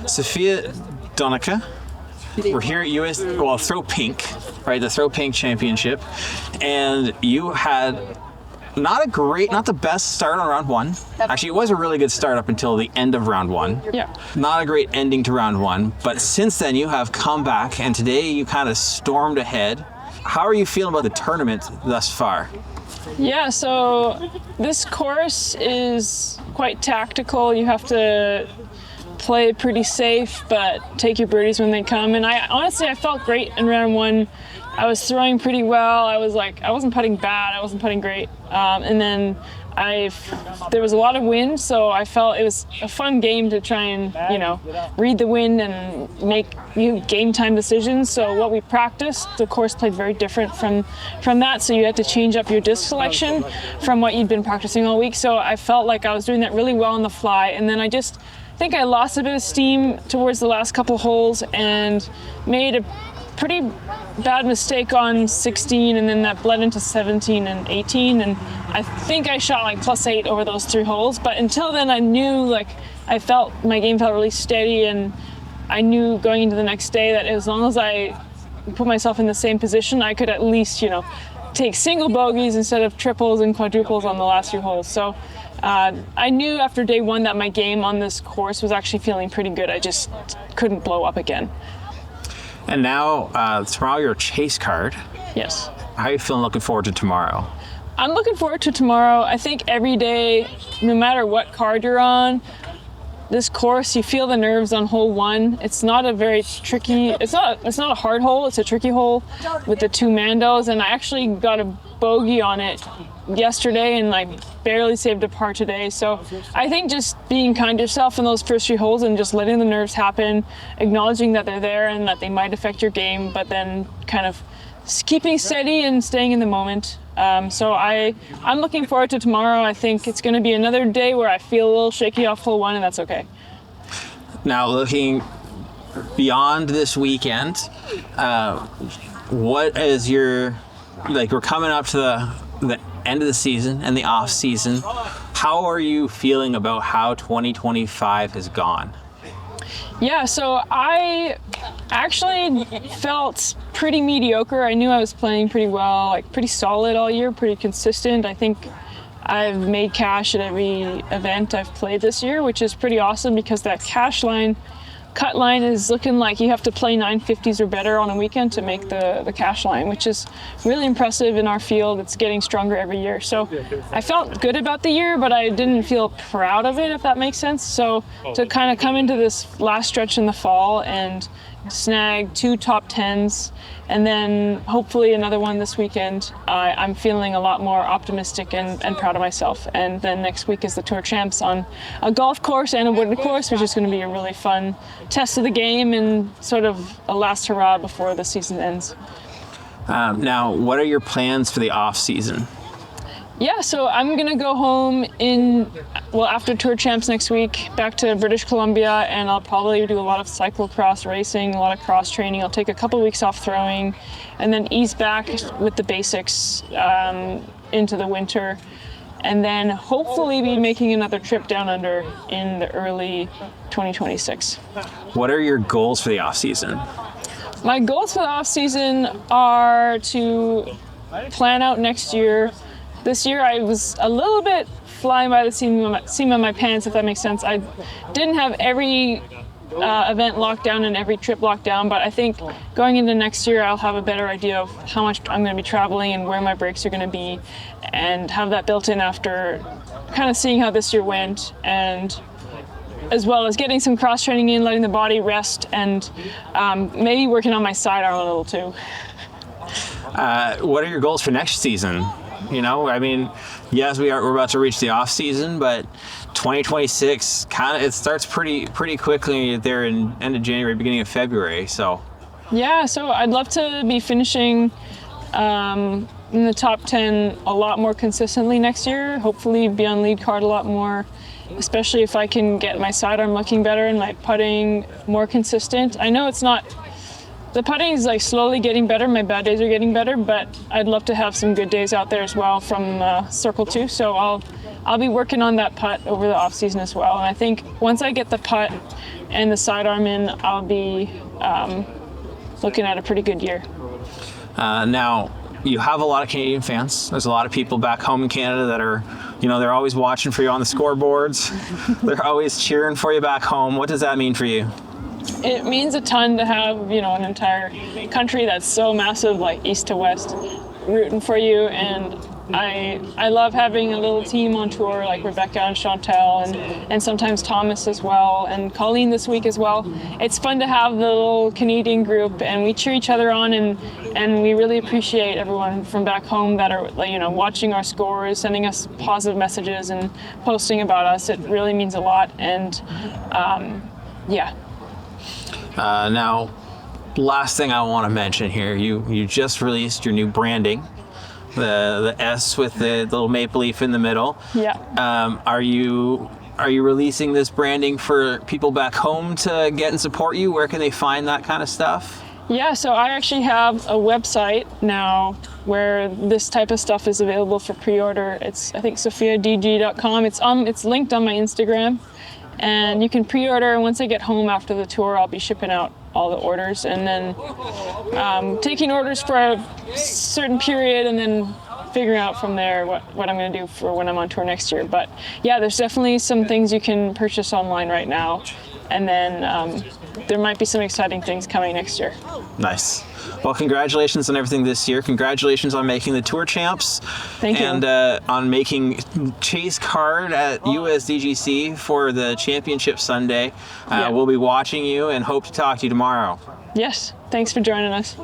Sofia Donnecke. We're here at Throw Pink, right? The Throw Pink Championship, and you had not the best start on round one. Actually, it was a really good start up until the end of round one. Yeah. Not a great ending to round one, but since then you have come back, and today you kind of stormed ahead. How are you feeling about the tournament thus far? Yeah, so this course is quite tactical. You have to play pretty safe, but take your birdies when they come. And I felt great in round one. I was throwing pretty well. I wasn't putting bad. I wasn't putting great. And then there was a lot of wind, so I felt it was a fun game to try and, read the wind and make game time decisions. So what we practiced, the course played very different from that. So you had to change up your disc selection from what you'd been practicing all week. So I felt like I was doing that really well on the fly. And then I think I lost a bit of steam towards the last couple holes and made a pretty bad mistake on 16, and then that bled into 17 and 18, and I think I shot like +8 over those 3 holes. But until then, I knew my game felt really steady, and I knew going into the next day that as long as I put myself in the same position, I could at least take single bogeys instead of triples and quadruples on the last few holes. So I knew after day one that my game on this course was actually feeling pretty good. I just couldn't blow up again. And now, tomorrow your chase card. Yes. How are you feeling looking forward to tomorrow? I'm looking forward to tomorrow. I think every day, no matter what card you're on, this course, you feel the nerves on hole one. It's not a very tricky, it's not a hard hole, it's a tricky hole with the 2 Mandos, and I actually got a bogey on it yesterday and barely saved a par today. So I think just being kind to yourself in those first 3 holes and just letting the nerves happen, acknowledging that they're there and that they might affect your game, but then kind of keeping steady and staying in the moment. So I'm looking forward to tomorrow. I think it's going to be another day where I feel a little shaky off hole 1, and that's okay. Now, looking beyond this weekend, what is we're coming up to the end of the season and the off season. How are you feeling about how 2025 has gone? Yeah, so I actually felt pretty mediocre. I knew I was playing pretty well, pretty solid all year, pretty consistent. I think I've made cash at every event I've played this year, which is pretty awesome because that cut line is looking like you have to play 950s or better on a weekend to make the cash line, which is really impressive in our field. It's getting stronger every year. So I felt good about the year, but I didn't feel proud of it, if that makes sense. So to kind of come into this last stretch in the fall and snag 2 top 10s and then hopefully another one this weekend, I'm feeling a lot more optimistic and proud of myself. And then next week is the Tour Champs on a golf course and a wooden course, which is going to be a really fun test of the game and sort of a last hurrah before the season ends. Now, what are your plans for the off season? Yeah, so I'm going to go home after Tour Champs next week, back to British Columbia, and I'll probably do a lot of cyclocross racing, a lot of cross training. I'll take a couple weeks off throwing, and then ease back with the basics into the winter, and then hopefully be making another trip down under in the early 2026. What are your goals for the off season? My goals for the off season are to plan out next year. This year I was a little bit flying by the seam of my pants, if that makes sense. I didn't have every event locked down and every trip locked down, but I think going into next year I'll have a better idea of how much I'm going to be traveling and where my breaks are going to be, and have that built in after kind of seeing how this year went, and as well as getting some cross training in, letting the body rest, and maybe working on my sidearm a little too. What are your goals for next season? Yes, we're about to reach the off season, but 2026 it starts pretty quickly there in end of January, beginning of February. So I'd love to be finishing in the top 10 a lot more consistently next year. Hopefully be on lead card a lot more, especially if I can get my sidearm looking better and my putting more consistent. I know the putting is slowly getting better. My bad days are getting better, but I'd love to have some good days out there as well from Circle 2. So I'll be working on that putt over the off season as well. And I think once I get the putt and the sidearm in, I'll be looking at a pretty good year. Now, you have a lot of Canadian fans. There's a lot of people back home in Canada that are, they're always watching for you on the scoreboards. They're always cheering for you back home. What does that mean for you? It means a ton to have, an entire country that's so massive, like east to west, rooting for you. And I love having a little team on tour, like Rebecca and Chantel, and sometimes Thomas as well, and Colleen this week as well. It's fun to have the little Canadian group, and we cheer each other on, and we really appreciate everyone from back home that are, watching our scores, sending us positive messages, and posting about us. It really means a lot, and yeah. Now, last thing I want to mention here, you just released your new branding. The S with the little maple leaf in the middle. Yeah. Are you releasing this branding for people back home to get and support you? Where can they find that kind of stuff? Yeah, so I actually have a website now where this type of stuff is available for pre-order. It's, I think, sofiadg.com. It's linked on my Instagram, and you can pre-order. And once I get home after the tour, I'll be shipping out all the orders, and then taking orders for a certain period, and then figuring out from there what I'm going to do for when I'm on tour next year. But yeah, there's definitely some things you can purchase online right now, and then there might be some exciting things coming next year. Nice. Well, congratulations on everything this year. Congratulations on making the Tour Champs. Thank you. And on making Chase Card at USDGC for the Championship Sunday. Yeah. We'll be watching you and hope to talk to you tomorrow. Yes, thanks for joining us.